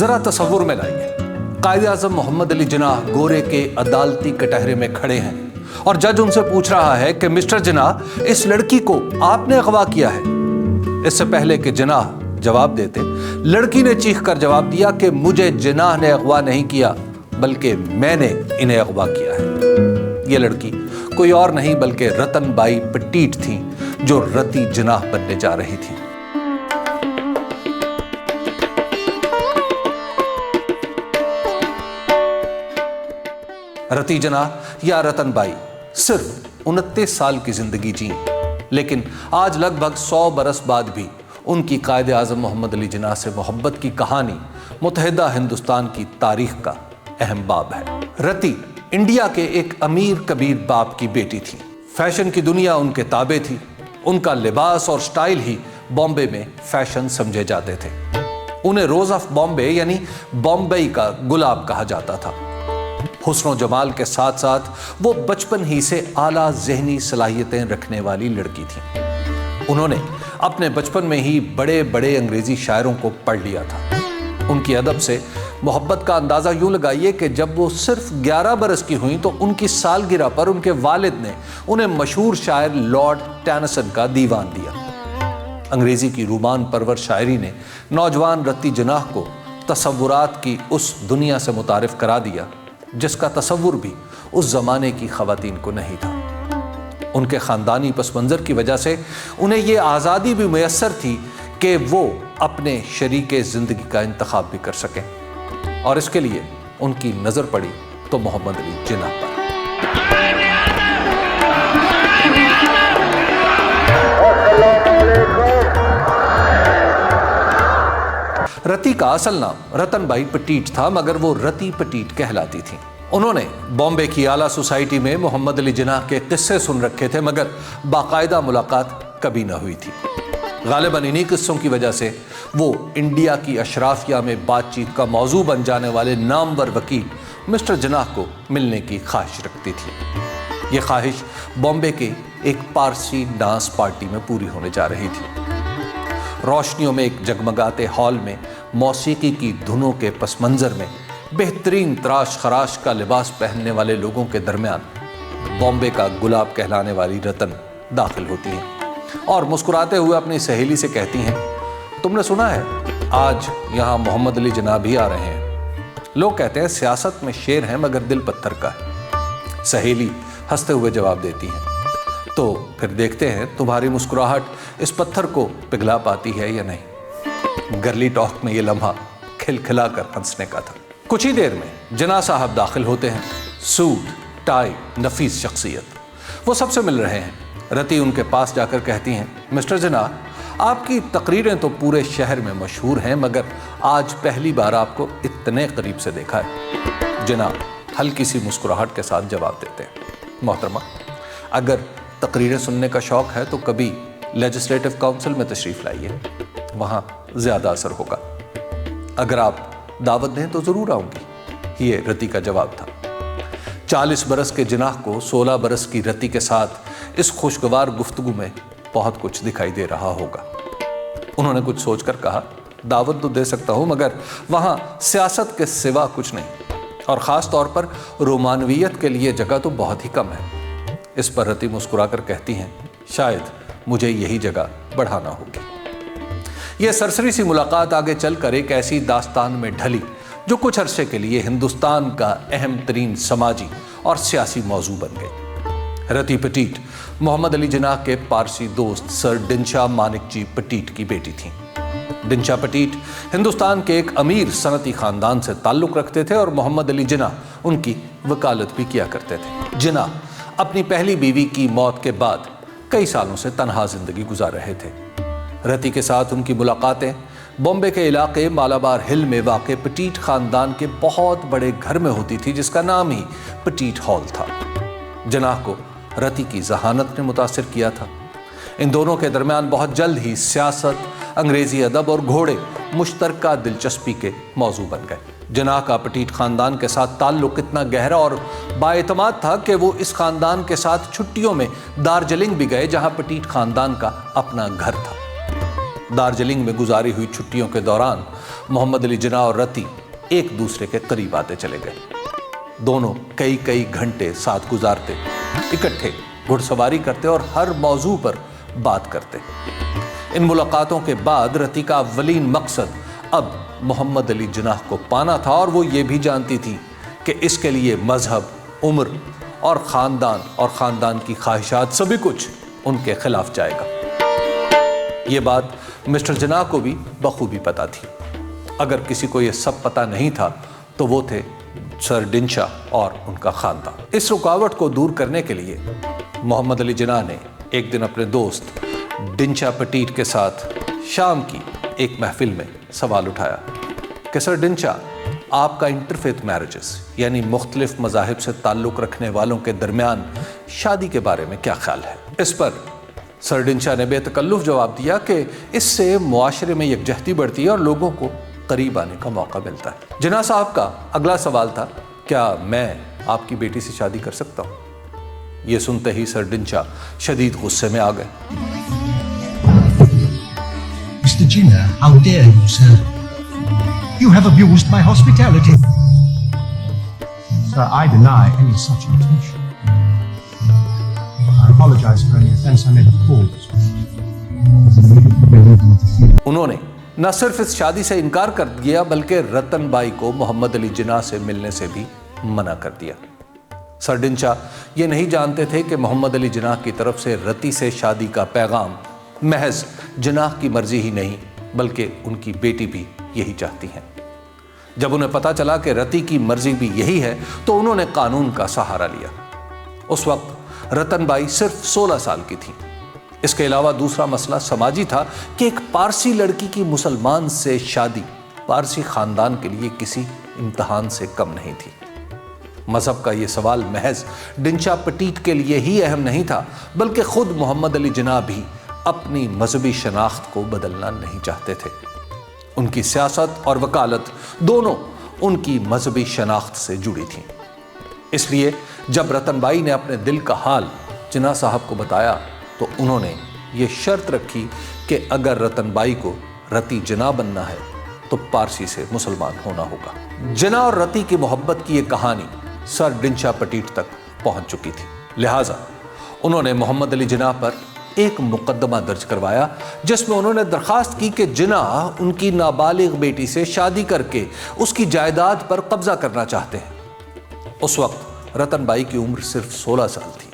जरा तसव्वुर में लाइए, कायदे आज़म मोहम्मद अली जिन्नाह गोरे के अदालती कटहरे में खड़े हैं और जज उनसे पूछ रहा है कि मिस्टर जिन्नाह, इस लड़की को आपने अगवा किया है। इससे पहले कि जिन्नाह जवाब देते, लड़की ने चीख कर जवाब दिया कि मुझे जिन्नाह ने अगवा नहीं किया, बल्कि मैंने इन्हें अगवा किया है। ये लड़की कोई और नहीं बल्कि रतन बाई पटीट थी, जो रति जिन्नाह बनने जा रही थी। रति जिन्नाह या रतन बाई सिर्फ 29 साल की जिंदगी जी, लेकिन आज लगभग 100 बरस बाद भी उनकी कायदे आज़म मोहम्मद अली जिन्नाह से मोहब्बत की कहानी मुत्तहिदा हिंदुस्तान की तारीख का अहम बाब है। रति इंडिया के एक अमीर कबीर बाप की बेटी थी। फैशन की दुनिया उनके ताबे थी। उनका लिबास और स्टाइल ही बॉम्बे में फैशन समझे जाते थे। उन्हें रोज ऑफ बॉम्बे यानी बॉम्बई का गुलाब कहा जाता था। हुस्न और जमाल के साथ साथ वो बचपन ही से आला ज़हनी सलाहियतें रखने वाली लड़की थी। उन्होंने अपने बचपन में ही बड़े बड़े अंग्रेजी शायरों को पढ़ लिया था। उनकी अदब से मोहब्बत का अंदाज़ा यूं लगाइए कि जब वो सिर्फ 11 बरस की हुई तो उनकी सालगिरह पर उनके वालिद ने उन्हें मशहूर शायर लॉर्ड टेनिसन का दीवान दिया। अंग्रेजी की रूमान परवर शायरी ने नौजवान रति जिन्नाह को तसव्वुरात की उस दुनिया से मुतारिफ करा दिया जिसका तसव्वुर भी उस जमाने की खवातीन को नहीं था। उनके खानदानी पस मंज़र की वजह से उन्हें ये आज़ादी भी मैसर थी कि वो अपने शरीके ज़िंदगी का इंतखाब भी कर सकें, और इसके लिए उनकी नज़र पड़ी तो मोहम्मद अली जिन्नाह पर। रति का असल नाम रतन बाई पटीट था, मगर वो रति पटीट कहलाती थी। उन्होंने बॉम्बे की आला सोसाइटी में मोहम्मद अली जिन्नाह के किस्से सुन रखे थे, मगर बाकायदा मुलाकात कभी ना हुई थी। गालिबन इन्हीं किस्सों की वजह से वो इंडिया की अशराफिया में बातचीत का मौजू बन जाने वाले नामवर वकील मिस्टर जिन्नाह को मिलने की ख्वाहिश रखती थी। ये ख्वाहिश बॉम्बे के एक पारसी डांस पार्टी में पूरी होने जा रही थी। रोशनियों में एक जगमगाते हॉल में मौसीकी की धुनों के पस मंजर में बेहतरीन तराश खराश का लिबास पहनने वाले लोगों के दरमियान बॉम्बे का गुलाब कहलाने वाली रतन दाखिल होती हैं और मुस्कुराते हुए अपनी सहेली से कहती हैं, तुमने सुना है आज यहाँ मोहम्मद अली जिन्नाह भी आ रहे हैं। लोग कहते हैं सियासत में शेर है मगर दिल पत्थर का है। सहेली हंसते हुए जवाब देती है, तो फिर देखते हैं तुम्हारी मुस्कुराहट इस पत्थर को पिघला पाती है या नहीं। गर्ली टॉक में ये लम्हा खिलखिला कर हंसने का था। कुछ ही देर में जिन्नाह साहब दाखिल होते हैं, सूट टाई नफीस शख्सियत। वो सबसे मिल रहे हैं। रति उनके पास जाकर कहती हैं, मिस्टर जिन्नाह, आपकी तकरीरें तो पूरे शहर में मशहूर हैं, मगर आज पहली बार आपको इतने करीब से देखा है। जिन्नाह हल्की सी मुस्कुराहट के साथ जवाब देते हैं, मोहतरमा, अगर तकरीरें सुनने का शौक़ है तो कभी लेजिस्लेटिव काउंसिल में तशरीफ़ लाइए, वहाँ ज़्यादा असर होगा। अगर आप दावत दें तो ज़रूर आऊँगी। ये रति का जवाब था। 40 बरस के जिन्नाह को 16 बरस की रति के साथ इस खुशगवार गुफ्तगू में बहुत कुछ दिखाई दे रहा होगा। उन्होंने कुछ सोचकर कहा, दावत तो दे सकता हूँ मगर वहाँ सियासत के सिवा कुछ नहीं, और ख़ास तौर पर रोमानवियत के लिए जगह तो बहुत ही कम है। इस पर रति मुस्कुराकर कहती हैं, शायद मुझे यही जगह बढ़ाना होगी। यह सरसरी सी मुलाकात आगे चलकर एक ऐसी दास्तान में ढली जो कुछ अरसे के लिए हिंदुस्तान का अहम तरीन समाजी और सियासी मौजू बन गई। रति पटीट मोहम्मद अली जिन्नाह के पारसी दोस्त सर दिनशाह मानिक जी पटीट की बेटी थीं। दिनशाह पटीट हिंदुस्तान के एक अमीर सनती खानदान से ताल्लुक़ रखते थे और मोहम्मद अली जिन्नाह उनकी वकालत भी किया करते थे। जिन्नाह अपनी पहली बीवी की मौत के बाद कई सालों से तन्हा जिंदगी गुजार रहे थे। रति के साथ उनकी मुलाकातें बॉम्बे के इलाके मालाबार हिल में वाक़ पटीट ख़ानदान के बहुत बड़े घर में होती थी, जिसका नाम ही पटीट हॉल था। जिन्नाह को रति की ज़हानत ने मुतासिर किया था। इन दोनों के दरमियान बहुत जल्द ही सियासत, अंग्रेज़ी अदब और घोड़े मुश्तरका दिलचस्पी के मौजू बन गए। जिन्नाह का पटीट ख़ानदान के साथ ताल्लुक़ इतना गहरा और बाएतमाद था कि वो इस ख़ानदान के साथ छुट्टियों में दार्जिलिंग भी गए, जहाँ पटीट ख़ानदान का अपना घर था। دارجلنگ میں گزاری ہوئی چھٹیوں کے دوران محمد علی جناح اور رتی ایک دوسرے کے قریب آتے چلے گئے۔ دونوں کئی گھنٹے ساتھ گزارتے، اکٹھے گھڑ سواری کرتے اور ہر موضوع پر بات کرتے۔ ان ملاقاتوں کے بعد رتی کا اولین مقصد اب محمد علی جناح کو پانا تھا، اور وہ یہ بھی جانتی تھی کہ اس کے لیے مذہب، عمر اور خاندان کی خواہشات سبھی کچھ ان کے خلاف جائے گا۔ یہ بات مسٹر جناح کو بھی بخوبی پتہ تھی۔ اگر کسی کو یہ سب پتہ نہیں تھا تو وہ تھے سر ڈنچا اور ان کا خاندان۔ اس رکاوٹ کو دور کرنے کے لیے محمد علی جناح نے ایک دن اپنے دوست ڈنچا پٹیٹ کے ساتھ شام کی ایک محفل میں سوال اٹھایا کہ سر ڈنچا، آپ کا انٹرفیتھ میرجز یعنی مختلف مذاہب سے تعلق رکھنے والوں کے درمیان شادی کے بارے میں کیا خیال ہے؟ اس پر سر ڈنچا نے بے تکلف جواب دیا کہ اس سے معاشرے میں یکجہتی بڑھتی ہے اور لوگوں کو قریب آنے کا موقع ملتا ہے۔ جناح صاحب کا اگلا سوال تھا، کیا میں آپ کی بیٹی سے شادی کر سکتا ہوں؟ یہ سنتے ہی سر ڈنچا شدید غصے میں آ گئے۔ Mr. Jinnah, how dare you, sir? You have abused my hospitality. Sir, I deny any such intention. I apologize for any offense I may have caused. انہوں نے نہ صرف اس شادی سے انکار کر دیا بلکہ رتن بائی کو محمد علی جناح سے ملنے سے بھی منع کر دیا۔ سر ڈنچا یہ نہیں جانتے تھے کہ محمد علی جناح کی طرف سے رتی سے شادی کا پیغام محض جناح کی مرضی ہی نہیں بلکہ ان کی بیٹی بھی یہی چاہتی ہیں۔ جب انہیں پتا چلا کہ رتی کی مرضی بھی یہی ہے تو انہوں نے قانون کا سہارا لیا۔ اس وقت رتن بائی صرف 16 سال کی تھی۔ اس کے علاوہ دوسرا مسئلہ سماجی تھا کہ ایک پارسی لڑکی کی مسلمان سے شادی پارسی خاندان کے لیے کسی امتحان سے کم نہیں تھی۔ مذہب کا یہ سوال محض ڈنچا پٹیٹ کے لیے ہی اہم نہیں تھا بلکہ خود محمد علی جناح بھی اپنی مذہبی شناخت کو بدلنا نہیں چاہتے تھے۔ ان کی سیاست اور وکالت دونوں ان کی مذہبی شناخت سے جڑی تھیں۔ اس لیے جب رتن بائی نے اپنے دل کا حال جناح صاحب کو بتایا تو انہوں نے یہ شرط رکھی کہ اگر رتن بائی کو رتی جناح بننا ہے تو پارسی سے مسلمان ہونا ہوگا۔ جناح اور رتی کی محبت کی یہ کہانی سر ڈنچا پٹیٹ تک پہنچ چکی تھی، لہٰذا انہوں نے محمد علی جناح پر ایک مقدمہ درج کروایا جس میں انہوں نے درخواست کی کہ جناح ان کی نابالغ بیٹی سے شادی کر کے اس کی جائیداد پر قبضہ کرنا چاہتے ہیں۔ اس وقت رتن بائی کی عمر صرف 16 سال تھی،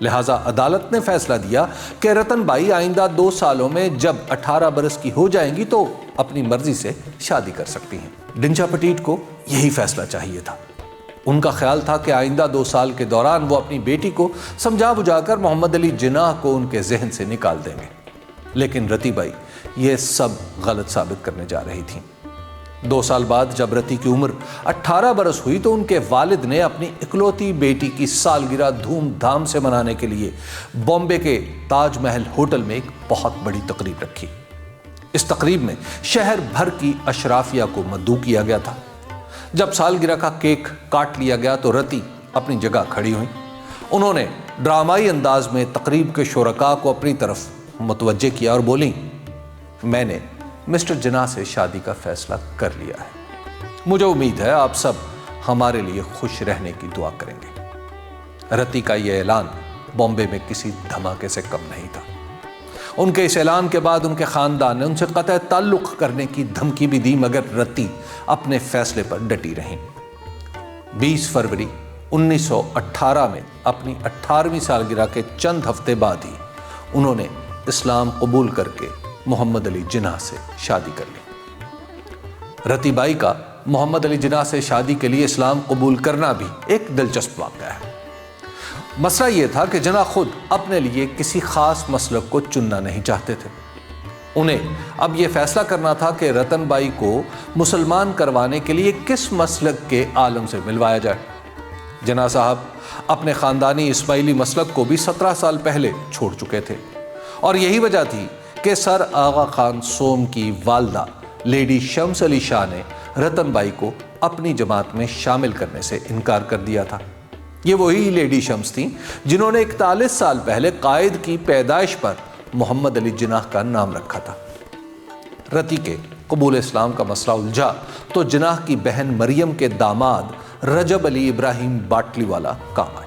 لہٰذا عدالت نے فیصلہ دیا کہ رتن بائی آئندہ 2 سالوں میں جب 18 برس کی ہو جائیں گی تو اپنی مرضی سے شادی کر سکتی ہیں۔ ڈنچا پٹیٹ کو یہی فیصلہ چاہیے تھا۔ ان کا خیال تھا کہ آئندہ 2 سال کے دوران وہ اپنی بیٹی کو سمجھا بجھا کر محمد علی جناح کو ان کے ذہن سے نکال دیں گے، لیکن رتی بائی یہ سب غلط ثابت کرنے جا رہی تھیں۔ 2 سال بعد جب رتی کی عمر 18 برس ہوئی تو ان کے والد نے اپنی اکلوتی بیٹی کی سالگرہ دھوم دھام سے منانے کے لیے بامبے کے تاج محل ہوٹل میں ایک بہت بڑی تقریب رکھی۔ اس تقریب میں شہر بھر کی اشرافیہ کو مدعو کیا گیا تھا۔ جب سالگرہ کا کیک کاٹ لیا گیا تو رتی اپنی جگہ کھڑی ہوئیں۔ انہوں نے ڈرامائی انداز میں تقریب کے شرکاء کو اپنی طرف متوجہ کیا اور بولیں، میں نے مسٹر جناح سے شادی کا فیصلہ کر لیا ہے۔ مجھے امید ہے آپ سب ہمارے لیے خوش رہنے کی دعا کریں گے۔ رتی کا یہ اعلان بامبے میں کسی دھماکے سے کم نہیں تھا۔ ان کے اس اعلان کے بعد ان کے خاندان نے ان سے قطع تعلق کرنے کی دھمکی بھی دی، مگر رتی اپنے فیصلے پر ڈٹی رہیں۔ 20 فروری 1918 میں اپنی 18ویں سالگرہ کے چند ہفتے بعد ہی انہوں نے اسلام قبول کر کے محمد علی جناح سے شادی کر لی۔ رتی بائی کا محمد علی جناح سے شادی کے لیے اسلام قبول کرنا بھی ایک دلچسپ واقعہ ہے۔ مسئلہ یہ تھا کہ جناح خود اپنے لیے کسی خاص مسلک کو چننا نہیں چاہتے تھے۔ انہیں اب یہ فیصلہ کرنا تھا کہ رتن بائی کو مسلمان کروانے کے لیے کس مسلک کے عالم سے ملوایا جائے۔ جناح صاحب اپنے خاندانی اسماعیلی مسلک کو بھی 17 سال پہلے چھوڑ چکے تھے، اور یہی وجہ تھی کہ سر آغا خان سوم کی والدہ لیڈی شمس علی شاہ نے رتن بائی کو اپنی جماعت میں شامل کرنے سے انکار کر دیا تھا۔ یہ وہی لیڈی شمس تھیں جنہوں نے 41 سال پہلے قائد کی پیدائش پر محمد علی جناح کا نام رکھا تھا۔ रति के कबूल इस्लाम का मसला उलझा तो जिनाह की बहन मरियम के दामाद रजब अली इब्राहिम बाटली वाला काम आए।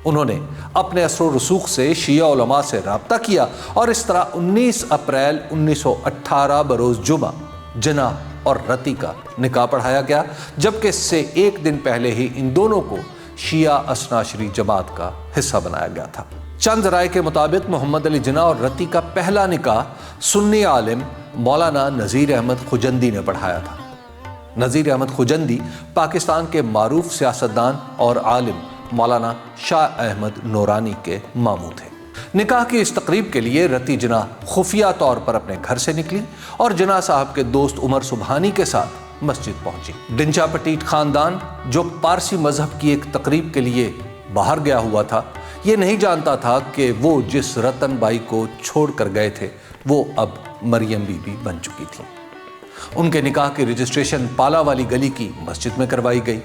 उन्होंने अपने असर रसूख से शिया उलमा से राब्ता किया और इस तरह 19 अप्रैल 1918 बरोज जुमा जिनाह और रति का निकाह पढ़ाया गया, जबकि इससे एक दिन पहले ही इन दोनों को शिया असनाशरी जमात का हिस्सा बनाया गया था। चंद राय के मुताबिक मोहम्मद अली जिन्ना और रति का पहला निकाह सुन्नी आलिम मौलाना नज़ीर अहमद खुजंदी ने पढ़ाया था। नज़ीर अहमद खुजंदी पाकिस्तान के मारूफ सियासतदान और आलिम मौलाना शाह अहमद नूरानी के मामू थे। निकाह की इस तकरीब के लिए रति जिन्ना खुफिया तौर पर अपने घर से निकली और जिन्ना साहब के दोस्त उमर सुबहानी के साथ मस्जिद पहुंची। डिंचा पटीट खानदान, जो पारसी मजहब की एक तकरीब के लिए बाहर गया हुआ था, ये नहीं जानता था कि वो जिस रतन बाई को छोड़ कर गए थे वो अब मरियम बीबी बन चुकी थी। उनके निकाह की रजिस्ट्रेशन पाला वाली गली की मस्जिद में करवाई गई।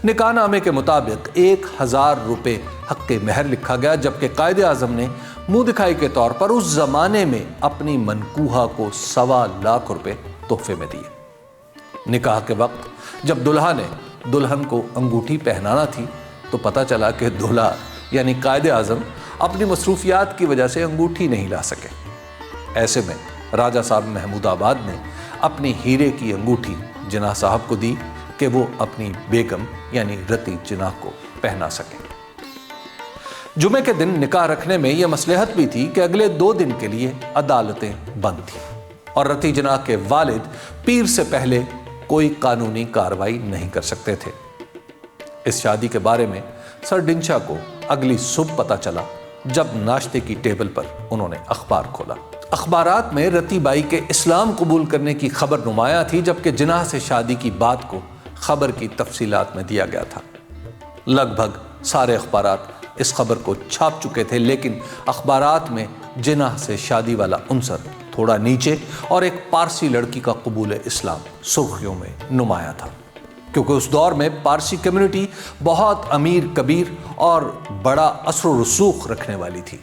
निकाह नामे के मुताबिक 1000 रुपये हक़्क़े महर लिखा गया, जबकि कायदे आज़म ने मुंह दिखाई के तौर पर उस जमाने में अपनी मनकूहा को 1.25 लाख रुपए तोहफे में दिए। निकाह के वक्त जब दुल्हा ने दुल्हन को अंगूठी पहनाना थी तो पता चला कि दूल्हा यानी कायदे आज़म अपनी मसरूफियात की वजह से अंगूठी नहीं ला सके। ऐसे में राजा साहब महमूदाबाद ने अपनी हीरे की अंगूठी जिन्ना साहब को दी कि वो अपनी बेगम यानी रति जिन्ना को पहना सके। जुमे के दिन निकाह रखने में यह मसलहत भी थी कि अगले 2 दिन के लिए अदालतें बंद थीं और रति जिन्ना के वालिद पीर से पहले कोई कानूनी कार्रवाई नहीं कर सकते थे। इस शादी के बारे में सर डिंचा को अगली सुबह पता चला जब नाश्ते की टेबल पर उन्होंने अखबार खोला। अखबारात में रति बाई के इस्लाम कबूल करने की खबर नुमाया थी, जबकि जिन्ना से शादी की बात को खबर की तफसीलात में दिया गया था। लगभग सारे अखबारात इस खबर को छाप चुके थे, लेकिन अखबारात में जिन्ना से शादी वाला उनसर थोड़ा नीचे और एक पारसी लड़की का कबूल इस्लाम सुर्खियों में नुमाया था, क्योंकि उस दौर में पारसी कम्युनिटी बहुत अमीर कबीर और बड़ा असर रसूख रखने वाली थी।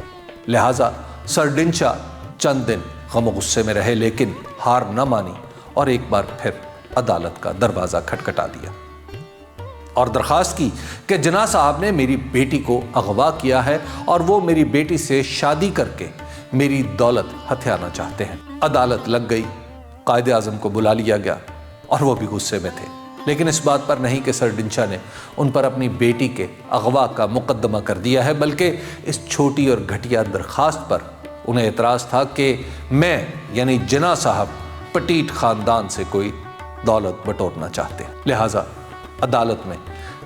लिहाजा सर डिंचा चंद दिन गम गुस्से में रहे, लेकिन हार न मानी और एक बार फिर अदालत का दरवाज़ा खटखटा दिया और दरख्वास्त की कि जिन्ना साहब ने मेरी बेटी को अगवा किया है और वो मेरी बेटी से शादी करके मेरी दौलत हथियाना चाहते हैं। अदालत लग गई, कायदे आज़म को बुला लिया गया और वो भी गुस्से में थे, लेकिन इस बात पर नहीं कि सर डिंचा ने उन पर अपनी बेटी के अगवा का मुकदमा कर दिया है, बल्कि इस छोटी और घटिया दरख्वास्त पर उन्हें एतराज़ था कि मैं यानी जिन्ना साहब पटीट ख़ानदान से कोई दौलत बटोरना चाहते हैं। लिहाजा अदालत में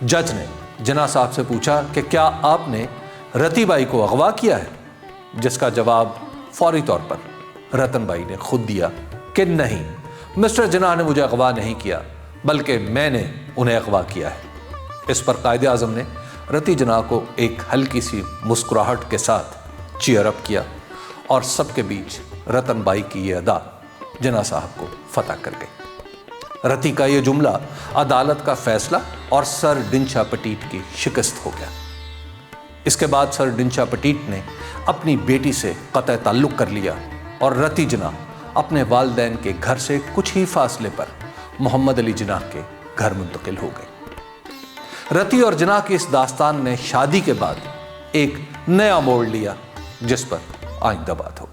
जज ने जिन्ना साहब से पूछा कि क्या आपने रति बाई को अगवा किया है, जिसका जवाब फौरी तौर पर रतन बाई ने खुद दिया कि नहीं, मिस्टर जिन्ना ने मुझे अगवा नहीं किया, बल्कि मैंने उन्हें अगवा किया है। इस पर कायदे आज़म ने रति जिन्ना को एक हल्की सी मुस्कुराहट के साथ चीयर अप किया और सबके बीच रतन बाई की ये अदा जिन्ना साहब को फतह कर गई। रति का ये जुमला अदालत का फैसला और सर डिंचा पटीट की शिकस्त हो गया। इसके बाद सर डिंचा पटीट ने अपनी बेटी से कतई ताल्लुक कर लिया और रति जिन्ना अपने वालिदैन के घर से कुछ ही फासले पर मोहम्मद अली जिन्ना के घर मुंतकिल हो गए। रति और जिन्ना की इस दास्तान ने शादी के बाद एक नया मोड़ लिया, जिस पर आइंदा बात हो।